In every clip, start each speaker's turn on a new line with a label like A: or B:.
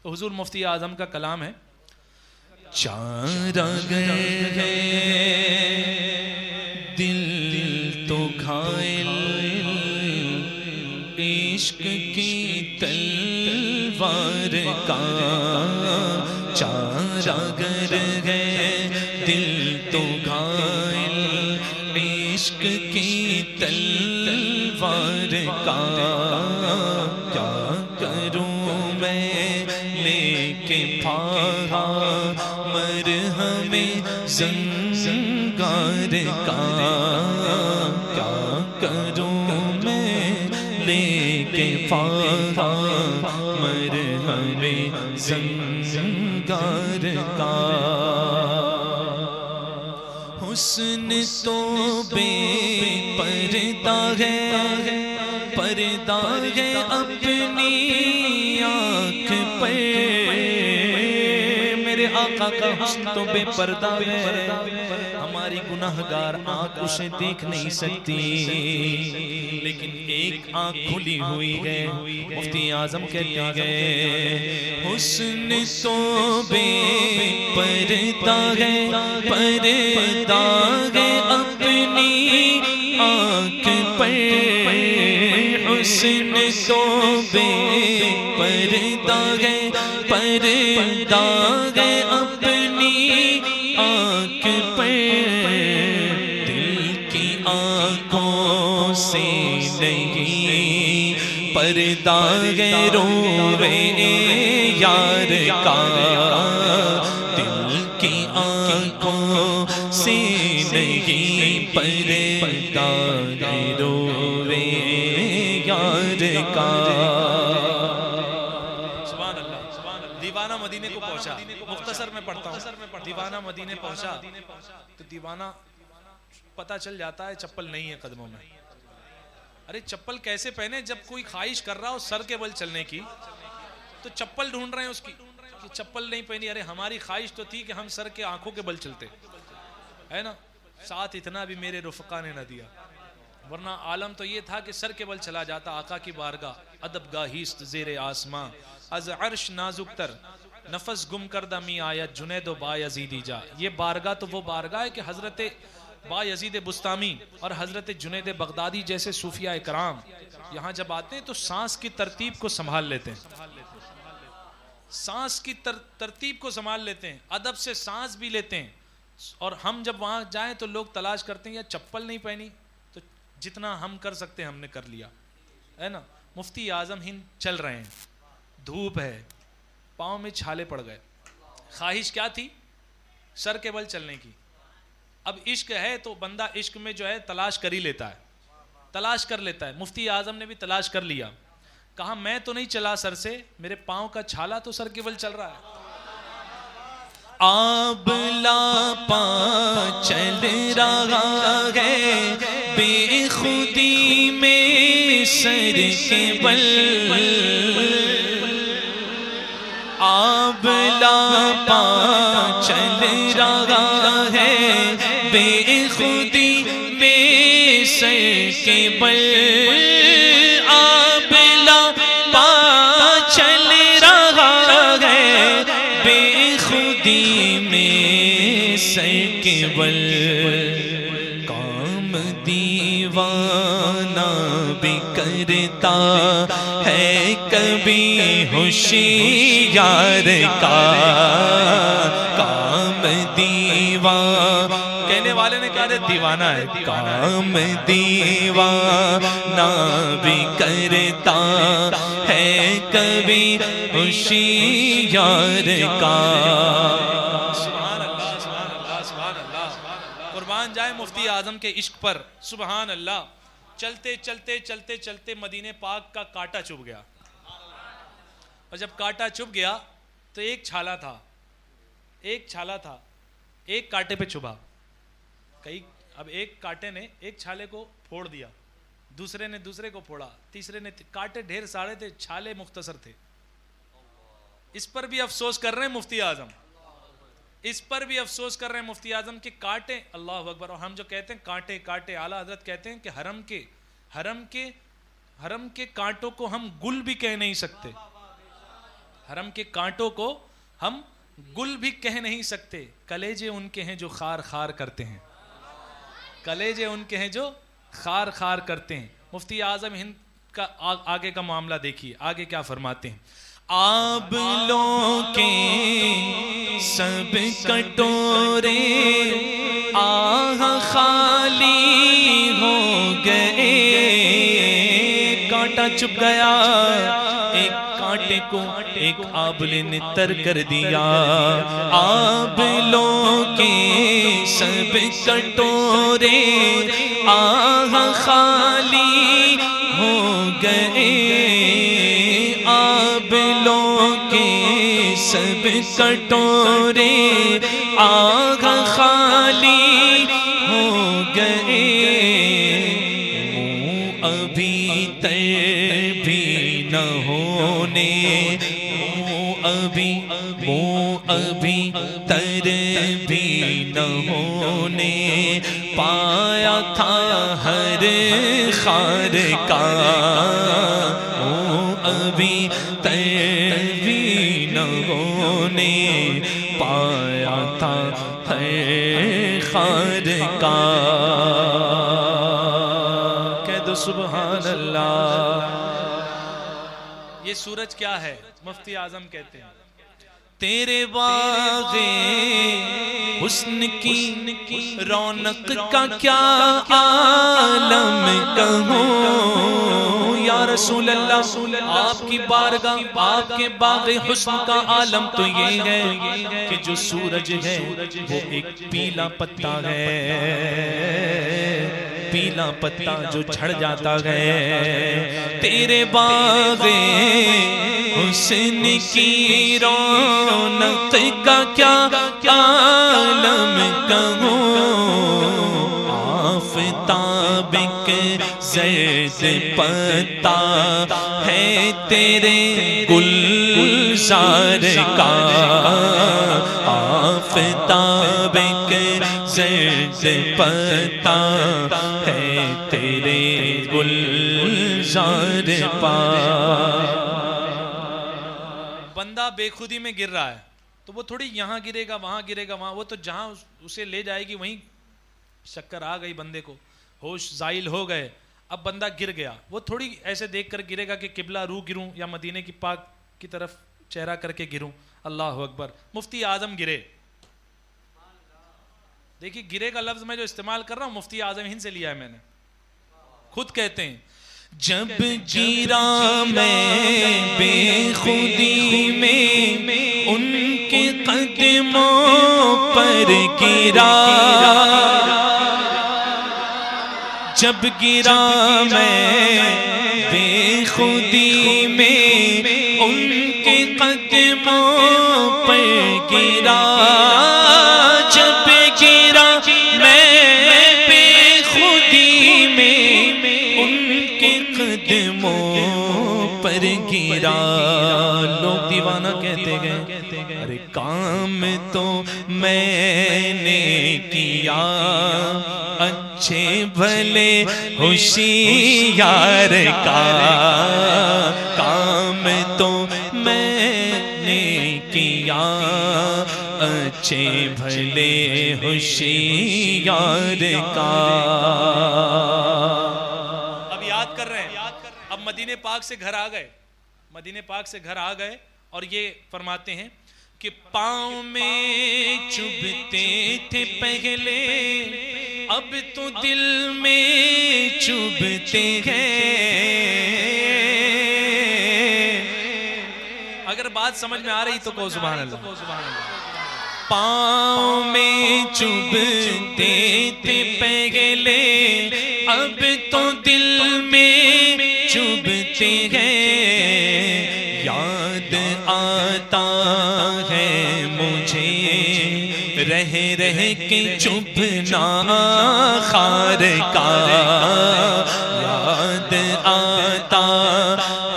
A: تو حضور مفتی اعظم کا کلام ہے، چارہ گئے دل تو گھائل عشق کی تلوار کا، چارہ گئے دل تو گھائل عشق کی تلوار کا، کیا کروں میں لے کے پھاڑا مرہم زنگار کا، کیا کروں میں لے کے پھاڑا مرہم زنگار کا، حسن تو بے پردہ ہے، پردہ ہے اپنی آنکھ پر، میرے آقا کا حسن تو بے پردہ ہے، ہماری گناہگار آنکھ اسے دیکھ نہیں سکتی، لیکن ایک آنکھ کھلی ہوئی ہے۔ مفتی اعظم کہتے گئے حسن تو بے پردہ ہے، پردہ ہے اپنی آنکھ پر، حسن تو بے پردہ ہے، پردہ ہے اپنی آنکھ پر، دل کی آنکھوں سے نہیں پردہ ہے روے یار کا، دل کی آنکھوں سے نہیں پردہ ہے روے یار کا۔ سبحان اللہ، دیوانہ مدینے کو پہنچا، مختصر میں پڑھتا ہوں، دیوانہ مدینے پہنچا تو دیوانہ پتہ چل جاتا ہے چپل نہیں ہے قدموں میں، ارے چپل کیسے پہنے جب کوئی خواہش کر رہا ہو سر کے بل چلنے کی، تو چپل ڈھونڈ رہے ہیں اس کی کہ چپل نہیں پہنی، ارے ہماری خواہش تو تھی کہ ہم سر کے آنکھوں کے بل چلتے ہے نا، ساتھ اتنا بھی میرے رفقا نے نہ دیا، ورنہ عالم تو یہ تھا کہ سر کے بل چلا جاتا آقا کی بارگاہ، ادب گاہیست زیر آسماں از عرش نازک تر نفس گم کردہ می آیت جنید و با یزیدی جا، یہ بارگاہ تو وہ بارگاہ ہے کہ حضرت با یزید بستامی اور حضرت جنید بغدادی جیسے صوفیاء اکرام یہاں جب آتے ہیں تو سانس کی ترتیب کو سنبھال لیتے ہیں، سانس کی ترتیب کو سنبھال لیتے ہیں، ادب سے سانس بھی لیتے ہیں، اور ہم جب وہاں جائیں تو لوگ تلاش کرتے ہیں یا چپل نہیں پہنی، تو جتنا ہم کر سکتے ہیں ہم نے کر لیا ہے نا۔ مفتی اعظم ہند چل رہے ہیں، دھوپ ہے، پاؤں میں چھالے پڑ گئے، خواہش کیا تھی؟ سر کے بل چلنے کی۔ اب عشق ہے تو بندہ عشق میں جو ہے تلاش کر ہی لیتا ہے، تلاش کر لیتا ہے، مفتی اعظم نے بھی تلاش کر لیا، کہا میں تو نہیں چلا سر سے، میرے پاؤں کا چھالا تو سر کے بل چل رہا ہے، آبلا پا چل رہا ہے بے خودی میں سر کے بل، آبلا پا چل رہا ہے بے خودی میں سر کے بل، آبلا پا چل رہا ہے بے خودی میں سر کے بل، کام دیوانہ بھی کرتا ہے کبھی ہوشیار کا، کام دیوانہ، کہنے والے نے کہا دیوانہ ہے، کام دیوانہ بھی کرتا ہے کبھی ہوشیار کا۔ سبحان اللہ، سبحان اللہ، سبحان اللہ، قربان جائے مفتی اعظم کے عشق پر، سبحان اللہ۔ چلتے چلتے چلتے چلتے مدینے پاک کا کانٹا چبھ گیا، اور جب کانٹا چبھ گیا تو ایک چھالا تھا، ایک چھالا تھا، ایک کانٹے پہ چبھا، اب ایک کانٹے نے ایک چھالے کو پھوڑ دیا، دوسرے نے دوسرے کو پھوڑا، تیسرے نے، کانٹے ڈھیر سارے تھے، چھالے مختصر تھے۔ اس پر بھی افسوس کر رہے ہیں مفتی اعظم، اس پر بھی افسوس کر رہے ہیں مفتی اعظم کہ کانٹے، اللہ اکبر، اور ہم جو کہتے ہیں کانٹے کانٹے، اعلیٰ حضرت کہتے ہیں کہ حرم کے کانٹوں کو ہم گل بھی کہہ نہیں سکتے، حرم کے کانٹوں کو ہم گل بھی کہہ نہیں سکتے، کلیجے ان کے ہیں جو خار خار کرتے ہیں، کلیجے ان کے ہیں جو خار خار کرتے ہیں۔ مفتی اعظم ہند کا آگے کا معاملہ دیکھیے، آگے کیا فرماتے ہیں۔ آب لو کے سب کٹورے آہ خالی ہو گئے، کانٹا چپ گیا، ایک کانٹے کو ایک آبلے نے تر کر دیا۔ آبلوں کے سب کٹورے آہ خالی ہو گئے، آبلوں کے سب کٹورے آہ خالی ہو گئے، منہ ابھی تر بھی نہ ہونے، منہ ابھی تر بھی نہ ہونے پایا تھا ہر خار کا، منہ ابھی تر بھی نہ ہونے پایا تھا ہر خار کا۔ کہہ دو سبحان اللہ۔ یہ سورج کیا ہے؟ مفتی اعظم کہتے ہیں تیرے باغ حسن کی رونق کا کیا عالم کہوں یا رسول اللہ، آپ کی بارگاہ آپ کے باغ حسن کا عالم تو یہ ہے کہ جو سورج ہے وہ ایک پیلا پتا ہے، پیلا پتا جو جھڑ جاتا ہے۔ تیرے باغ حسن کی رونق کا کیا عالم کہوں، آفتاب کے زرد پتا ہے تیرے گلزار کا، آفتاب کے زرد پتا ہے تیرے گلزار پا۔ بندہ بے خودی میں گر رہا ہے تو وہ تھوڑی یہاں گرے گا وہاں گرے گا وہاں، وہ تو جہاں اسے لے جائے گی وہیں شکر آ گئی، بندے کو ہوش زائل ہو گئے، اب بندہ گر گیا، وہ تھوڑی ایسے دیکھ کر گرے گا کہ قبلہ رو گروں یا مدینے کی پاک کی طرف چہرہ کر کے گروں۔ اللہ اکبر۔ مفتی اعظم گرے، دیکھیے گرے کا لفظ میں جو استعمال کر رہا ہوں مفتی اعظم ہند سے لیا ہے میں نے، خود کہتے ہیں جب گرا میں بے خودی میں ان کے قدموں پر گرا، جب گرا میں بے خودی میں ان کے قدموں پر گرا، جب گرا میں بے خودی میں ان کے قدموں پر گرا۔ لوگ دیوانہ کہتے گئے ارے کام تو میں نے کیا اچھے بھلے ہوشیار کا، کام تو میں نے کیا اچھے بھلے ہوشیار کا۔ اب یاد کر رہے ہیں، اب مدینے پاک سے گھر آ گئے، مدینے پاک سے گھر آ گئے اور یہ فرماتے ہیں کہ پاؤں میں چبھتے تھے پہلے اب تو دل میں چبھتے ہیں۔ اگر بات سمجھ میں آ رہی تو کہو سبحان اللہ۔ پاؤں میں چبھتے تھے پہلے اب تو دل میں چبھتے ہیں، یاد آتا ہے مجھے رہ رہ کے چبھنا خار کا، یاد آتا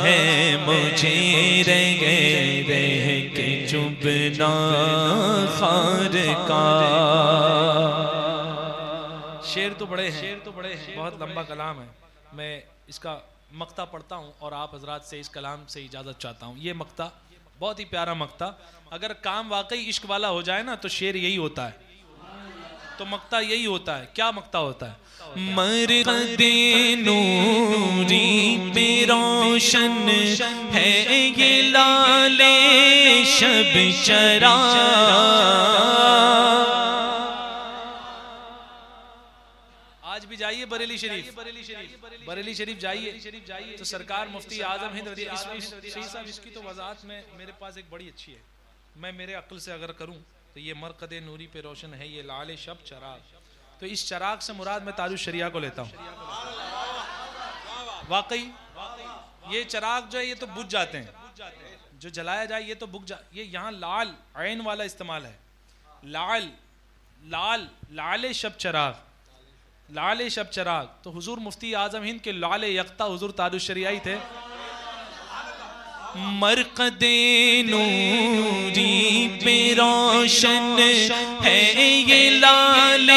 A: ہے مجھے رہ رہ کے چبھنا خار کا۔ شعر تو بڑے ہیں، بہت لمبا کلام ہے، میں اس کا مقطع پڑھتا ہوں اور آپ حضرات سے اس کلام سے اجازت چاہتا ہوں۔ یہ مقطع بہت ہی پیارا مقطع. اگر کام واقعی عشق والا ہو جائے نا تو شعر یہی ہوتا ہے, تو مقطع یہی ہوتا ہے. کیا مقطع ہوتا ہے؟ مرقد نوری پہ روشن ہے یہ لال شب چراغ. آج بھی جائیے بریلی شریف, بریلی شریف جائیے تو سرکار مفتی اعظم ہند شیخ صاحب اس کی تو وضاحت میں میرے پاس ایک بڑی اچھی ہے. میں میرے عقل سے اگر کروں تو یہ مرقد نوری پہ روشن ہے یہ لال شب چراغ, تو اس چراغ سے مراد میں تاج الشریعہ کو لیتا ہوں. واقعی یہ چراغ جو ہے یہ تو بجھ جاتے ہیں, جو جلایا جائے یہ تو بجھ جا, یہ یہاں لال عین والا استعمال ہے. لال لال لال شب چراغ, لال شب چراغ. تو حضور مفتی اعظم ہند کے لال یکتا حضور تاج الشریعہ ہی تھے. مرقد نوری پہ روشن ہے یہ لال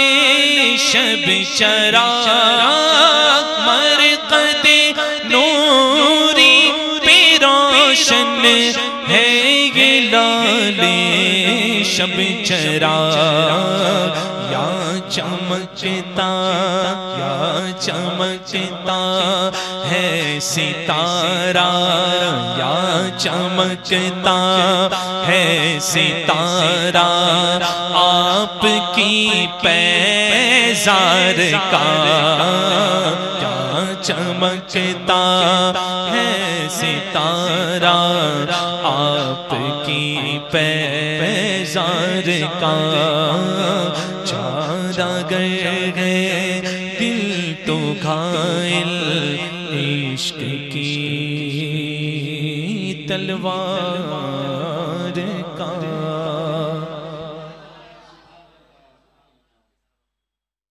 A: شب چراغ. مرقد نوری پہ روشن ہے یہ لال شب چراغ. یا چمکتا ہے ستارہ, یا چمکتا ہے ستارہ آپ کی پیزار کا. یا چمکتا ہے ستارہ آپ کی پیزار کا. گئے گئے دل تو گھائل عشق کی تلوار کا.